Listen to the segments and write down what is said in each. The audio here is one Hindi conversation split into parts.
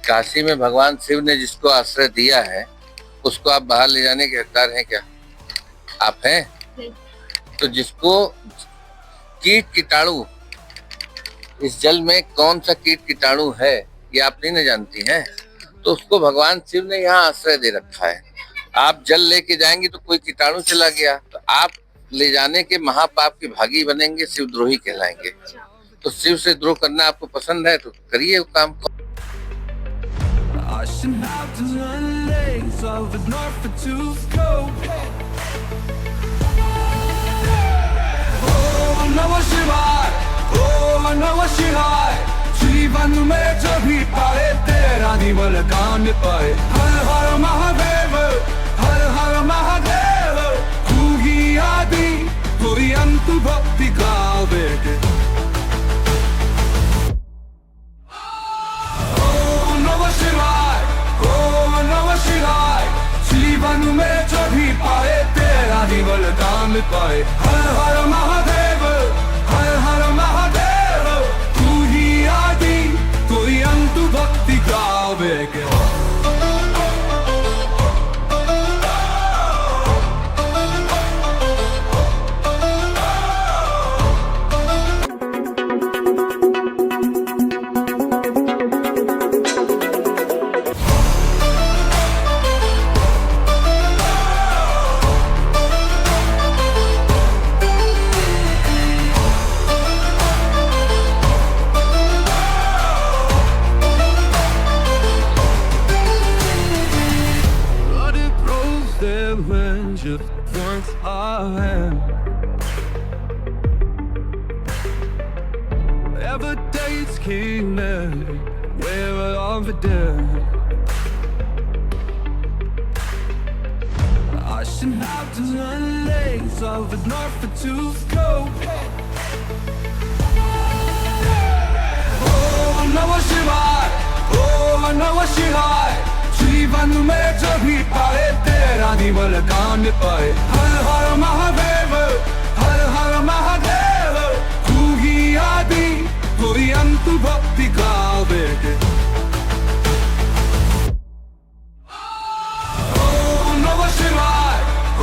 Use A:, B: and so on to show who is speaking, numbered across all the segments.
A: काशी में भगवान शिव ने जिसको आश्रय दिया है उसको आप बाहर ले जाने के हकदार हैं क्या? आप हैं?
B: नहीं।
A: तो जिसको कीट कीटाणु, इस जल में कौन सा कीट कीटाणु है ये आप नहीं न जानती हैं, तो उसको भगवान शिव ने यहाँ आश्रय दे रखा है। आप जल लेके जाएंगे तो कोई कीटाणु चला गया तो आप ले जाने के महापाप के भागी बनेंगे, शिवद्रोही कहलाएंगे। तो शिव से द्रोह करना आपको पसंद है तो करिए वो काम को।
C: जीवन में जो भी पाए तेरा निमल कान पाए। हर हर महादेव, हर हर महादेव, तू ही आदि तू ही अंत, भक्ति गावे के। ओम नमः शिवाय, ओम नमः शिवाय, जीवन में जो भी पाए तेरा निमल कान पाए। हर हर महादेव, हर हर महादेव, तू ही आदि तू ही अंत, भक्ति गावे के। Once I am ever dates keep me where of the dead. I should have to run legs of the north to go. Oh Namah Shivaya, oh Namah Shivaya, जीवन में जो भी पाए तेरा निमल कान पाए। हर हर महादेव, हर हर महादेव, तू ही आदि तू ही अंत, भक्ति गावे के। ओम नमः शिवाय,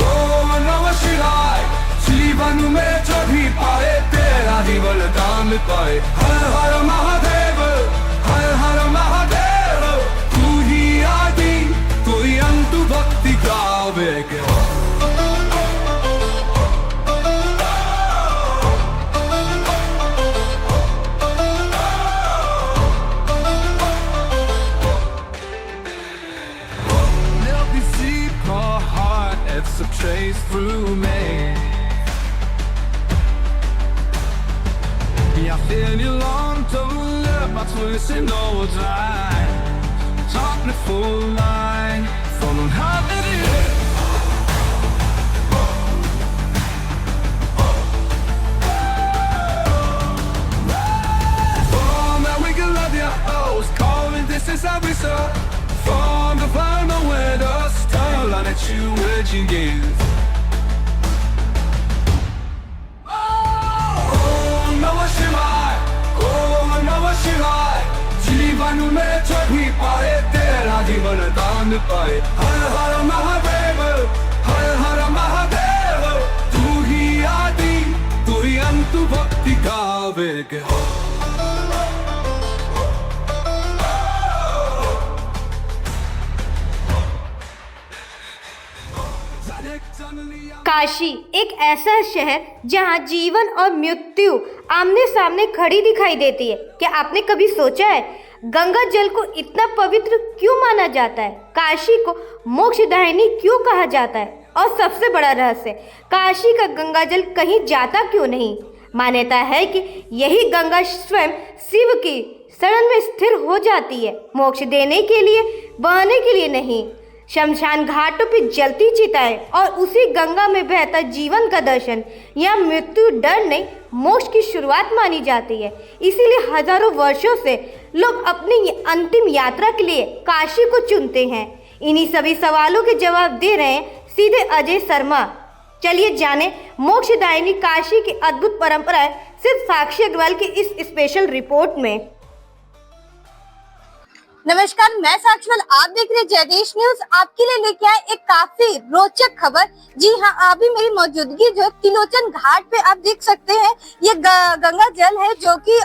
C: ओम नमः शिवाय, जीवन में जो भी पाए तेरा निमल कान पाए। हर हर महादेव, हर हर महादेव, तू ही आदि तू ही अंत, भक्ति गावे के। There'll be deep heart, it's a chase through me. Jag finner långt att löpa tusen år drej. Talk me full line from en haveri. From that we can love your host, calling this is how we saw. From the final where the star line at you would you give. जीवन में जो भी पाए तेरा जीवन दान पाए। हर हर महादेव, हर हर महादेव, तू ही आदि तू ही अंत, भक्ति गावे के।
B: काशी एक ऐसा शहर जहां जीवन और मृत्यु आमने सामने खड़ी दिखाई देती है। क्या आपने कभी सोचा है गंगा जल को इतना पवित्र क्यों माना जाता है? काशी को मोक्षदायिनी क्यों कहा जाता है? और सबसे बड़ा रहस्य, काशी का गंगा जल कहीं जाता क्यों नहीं? मान्यता है कि यही गंगा स्वयं शिव की शरण में स्थिर हो जाती है, मोक्ष देने के लिए, बहने के लिए नहीं। शमशान घाटों पर जलती चिताएं और उसी गंगा में बहता जीवन का दर्शन या मृत्यु डर नहीं, मोक्ष की शुरुआत मानी जाती है। इसीलिए हजारों वर्षों से लोग अपनी अंतिम यात्रा के लिए काशी को चुनते हैं। इन्हीं सभी सवालों के जवाब दे रहे हैं सीधे अजय शर्मा। चलिए जाने मोक्षदायिनी काशी की अद्भुत परंपराएं सिर्फ साक्षी अग्रवाल की इस स्पेशल रिपोर्ट में। नमस्कार, मैं साक्षवल, आप देख रहे हैं जयदेश न्यूज। आपके लिए लेके आए एक काफी रोचक खबर। जी हाँ, अभी मेरी मौजूदगी जो है तिलोचन घाट पे आप देख सकते हैं। ये गंगा जल है जो कि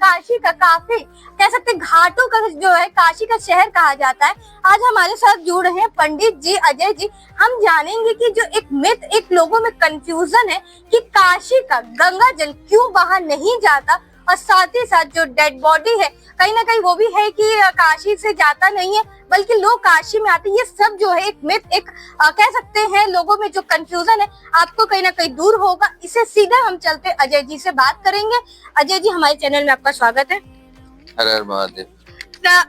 B: काशी का काफी कह सकते हैं घाटों का जो है काशी का शहर कहा जाता है। आज हमारे साथ जुड़ रहे हैं पंडित जी, अजय जी। हम जानेंगे कि जो एक मिथ, एक लोगों में कंफ्यूजन है कि काशी का गंगा जल क्यों बाहर नहीं जाता, और साथ ही साथ जो डेड बॉडी है कहीं ना कहीं वो भी है कि काशी से जाता नहीं है बल्कि लोग काशी में आते हैं। ये सब जो है एक मिथ, एक कह सकते हैं लोगों में जो कंफ्यूजन है आपको कहीं ना कहीं दूर होगा। इसे सीधा हम चलते अजय जी से बात करेंगे। अजय जी, हमारे चैनल में आपका स्वागत है।
A: हर हर महादेव।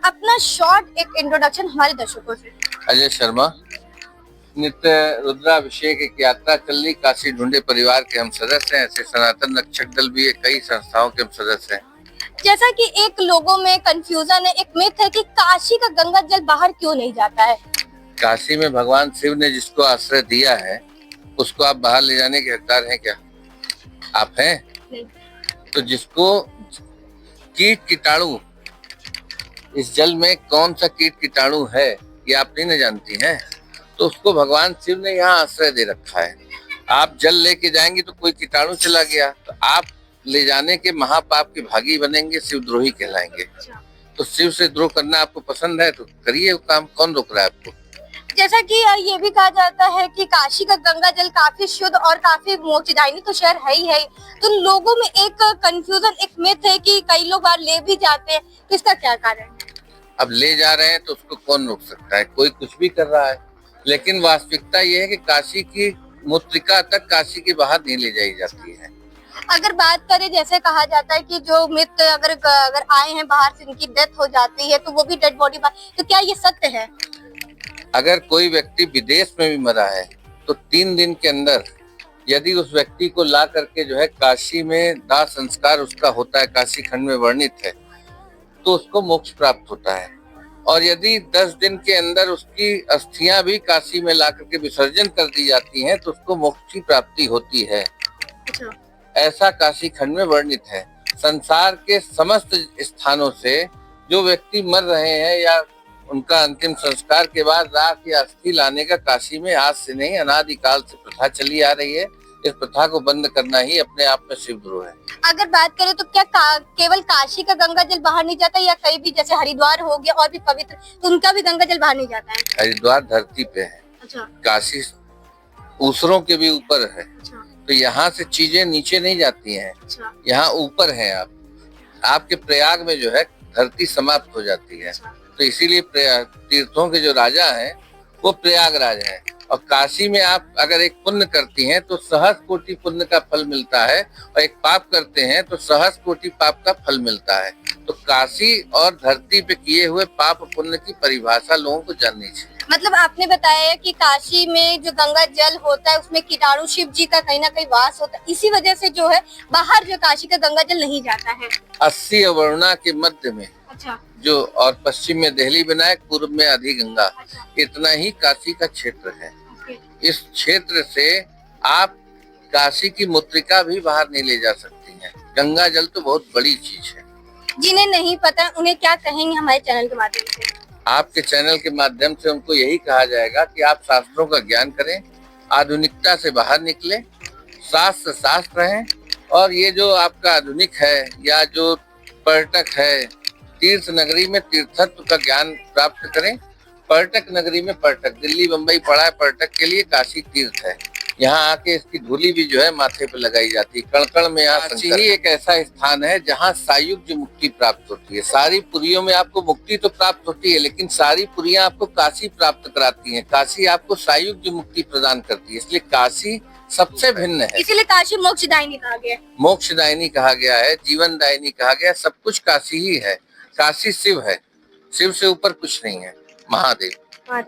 B: अपना शॉर्ट एक इंट्रोडक्शन हमारे दर्शकों से।
A: अजय शर्मा, नित्य रुद्राभिषेक एक यात्रा चल रही, काशी ढूंढे परिवार के हम सदस्य हैं। ऐसे सनातन रक्षक दल भी है, कई संस्थाओं के हम सदस्य हैं।
B: जैसा कि एक लोगों में कंफ्यूजन है, एक मिथ है कि काशी का गंगा जल बाहर क्यों नहीं जाता है।
A: काशी में भगवान शिव ने जिसको आश्रय दिया है उसको आप बाहर ले जाने के हकदार हैं क्या? आप हैं?
B: नहीं।
A: तो जिसको कीट कीटाणु, इस जल में कौन सा कीट कीटाणु है ये आप नहीं न जानती हैं, तो उसको भगवान शिव ने यहाँ आश्रय दे रखा है। आप जल लेके जाएंगे तो कोई कीटाणु चला गया तो आप ले जाने के महापाप के भागी बनेंगे, शिवद्रोही कहलाएंगे। तो शिव से द्रोह करना आपको पसंद है तो करिए वो काम, कौन रोक रहा है आपको?
B: जैसा कि ये भी कहा जाता है कि काशी का गंगा जल काफी शुद्ध और काफी मोक्षदायी तो शहर है ही है। तो लोगों में एक कंफ्यूजन, एक मिथ है कि कई लोग बाहर ले भी जाते हैं, तो इसका क्या कारण है?
A: अब ले जा रहे हैं तो उसको कौन रोक सकता है? कोई कुछ भी कर रहा है, लेकिन वास्तविकता ये है कि काशी की मूत्रिका तक काशी के बाहर नहीं ले जाई जाती है।
B: अगर बात करें, जैसे कहा जाता है कि जो मित्र अगर आए हैं बाहर से, इनकी डेथ हो जाती है तो वो भी डेड बॉडी बाहर, तो क्या ये सत्य है?
A: अगर कोई व्यक्ति विदेश में भी मरा है तो 3 दिन के अंदर यदि उस व्यक्ति को ला करके जो है काशी में दाह संस्कार उसका होता है, काशी खंड में वर्णित है, तो उसको मोक्ष प्राप्त होता है। और यदि 10 दिन के अंदर उसकी अस्थियां भी काशी में ला करके विसर्जन कर दी जाती हैं तो उसको मोक्ष की प्राप्ति होती है। ऐसा काशी खंड में वर्णित है। संसार के समस्त स्थानों से जो व्यक्ति मर रहे हैं या उनका अंतिम संस्कार के बाद राख या अस्थि लाने का काशी में आज से नहीं, अनादिकाल से प्रथा चली आ रही है। इस प्रथा को बंद करना ही अपने आप में शिवद्रोह है।
B: अगर बात करें तो क्या केवल काशी का गंगा जल बाहर नहीं जाता, या कहीं भी जैसे हरिद्वार हो गया और भी पवित्र, तो उनका भी गंगा जल बाहर नहीं जाता है?
A: हरिद्वार धरती पे है।
B: अच्छा।
A: काशी ऊसरों के भी ऊपर है।
B: अच्छा।
A: तो यहाँ से चीजें नीचे नहीं जाती हैं।
B: अच्छा।
A: यहाँ ऊपर है। आपके प्रयाग में जो है धरती समाप्त हो जाती है।
B: अच्छा।
A: तो इसीलिए तीर्थों के जो राजा हैं वो प्रयागराज हैं। और काशी में आप अगर एक पुण्य करती हैं तो सहस्र कोटि पुण्य का फल मिलता है, और एक पाप करते हैं तो सहस्र कोटि पाप का फल मिलता है। तो काशी और धरती पे किए हुए पाप पुण्य की परिभाषा लोगों को जाननी चाहिए।
B: मतलब आपने बताया कि काशी में जो गंगा जल होता है उसमें कीटाणु शिव जी का कहीं ना कहीं वास होता है, इसी वजह से जो है बाहर जो काशी का गंगा जल नहीं जाता है।
A: 80 अवर्णा के मध्य में
B: अच्छा।
A: जो, और पश्चिम में दिल्ली विनायक, पूर्व में आधी गंगा, इतना ही काशी का क्षेत्र है। इस क्षेत्र से आप काशी की मूत्रिका भी बाहर नहीं ले जा सकती हैं। गंगा जल तो बहुत बड़ी चीज है।
B: जिन्हें नहीं पता उन्हें क्या कहेंगे हमारे चैनल के माध्यम से?
A: आपके चैनल के माध्यम से उनको यही कहा जाएगा कि आप शास्त्रों का ज्ञान करें, आधुनिकता से बाहर निकलें, शास्त्र शास्त्र रहें। और ये जो आपका आधुनिक है या जो पर्यटक है, तीर्थ नगरी में तीर्थत्व का ज्ञान प्राप्त करें। पर्यटक नगरी में पर्यटक, दिल्ली बम्बई पड़ा है पर्यटक के लिए, काशी तीर्थ है। यहाँ आके इसकी धूली भी जो है माथे पे लगाई जाती है, कण कण में। यहाँ काशी ही एक ऐसा स्थान है जहाँ सायुज्य मुक्ति प्राप्त होती है। सारी पुरियों में आपको मुक्ति तो प्राप्त होती है, लेकिन सारी पुरियां आपको काशी प्राप्त कराती हैं। काशी आपको सायुज्य मुक्ति प्रदान करती है, इसलिए काशी सबसे भिन्न है।
B: इसीलिए काशी मोक्षदायिनी कहा गया है।
A: मोक्षदायिनी कहा गया है, जीवनदायिनी कहा गया है, सब कुछ काशी ही है। काशी शिव है, शिव से ऊपर कुछ नहीं है। महादेव।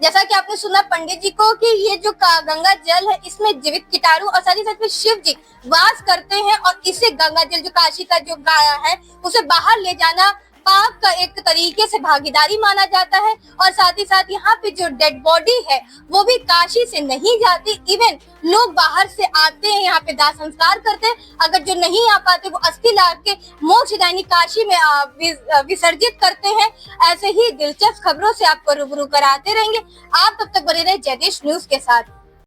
B: जैसा कि आपने सुना पंडित जी को कि ये जो गंगा जल है इसमें जीवित कीटाणु और साथ ही साथ में शिव जी वास करते हैं, और इसे गंगा जल जो काशी का जो है उसे बाहर ले जाना
D: पाप का एक तरीके से भागीदारी माना जाता है। और साथ ही साथ यहाँ पे जो डेड बॉडी है वो भी काशी से नहीं जाती, इवन लोग बाहर से आते हैं यहाँ पे दाह संस्कार करते हैं। अगर जो नहीं आ पाते वो अस्थि ला के मोक्षदायिनी काशी में विसर्जित करते हैं। ऐसे ही दिलचस्प खबरों से आपको रूबरू कराते रहेंगे। आप तब तक बने रहे जयदेश न्यूज के साथ।